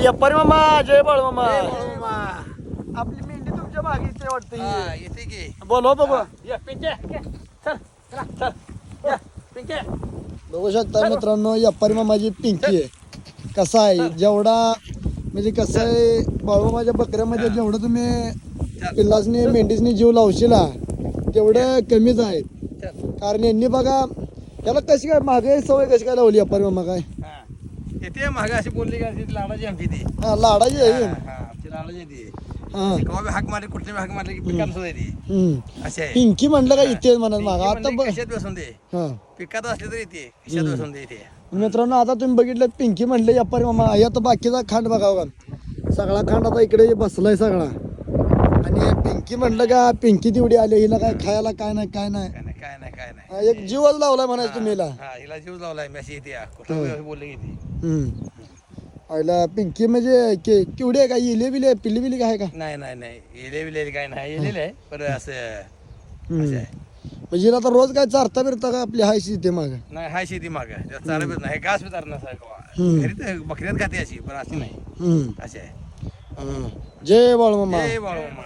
यप्पारी मामा जय बाळ मामा ए बाळूमामा. आपली मेंढी तुमच्या मागे इथे वाटतं हा, ही. येते की बोलवा बघू या पिंके चल चला चल या पिंके बघू शकता मित्रांनो यप्पारी मामाची पिंकी आहे कसा आहे जेवढा म्हणजे कसं आहे बाळूमामाच्या बकऱ्यामध्ये जेवढं तुम्ही पिल्लासनी मेंढीसनी जीव लावशीला तेवढं कमीच आहे चल कारण यांनी बघा त्याला कशी काय मागे सवय कशी काय लावली यप्पारी मामा काय हा येते मागे अशी बोलली का ती लाडाची आमची ती हा लाडाची आहे हा, हा, आमची लाडाची ती हा केव्हा बी हाक मारली कुठली बी हाक मारली की पिकान सुद्धा ती हम्म. अशी आहे पिंकी म्हणलं का इथे म्हणत पिंकी मागा आता म्हणली बघ कशात बसून दे हा पिकात असली तरी येते कशात बसून दे इथे मित्रांनो आता तुम्ही बघितलं पिंकी म्हणले यप्पारी मामा आता बाकीचा खांड बघावा का सगळा खांड आता इकडे बसलाय सगळा आणि पिंकी म्हणलं का पिंकी तेवढी आली हिला काय खायला काय नाही काय नाही काय नाही काय नाही काय नाही हा, एक जीवच लावलाय म्हणायचं तुम्ही हिला हा हिला जीव लावलाय मी अशी येते कुठं बोलली की ती हम्म. आईला पिंकी म्हणजे केवढी आहे का इले बिले पिल्ली बिली काय का नाही नाही नाही येले बिले काय नाही येलेलं आहे पण असं हम्म. असं आहे म्हणजे हिला आता रोज काय चारता बिरता का आपली हायशी ते माग नाही हाय शेती माग चारा बीत नाही घास बी चारणं हम्म. घरी तर बकऱ्यात खाते अशी पण अशी नाही हम्म. अशी आहे हा. जय बाळू मामा जय बाळूमामा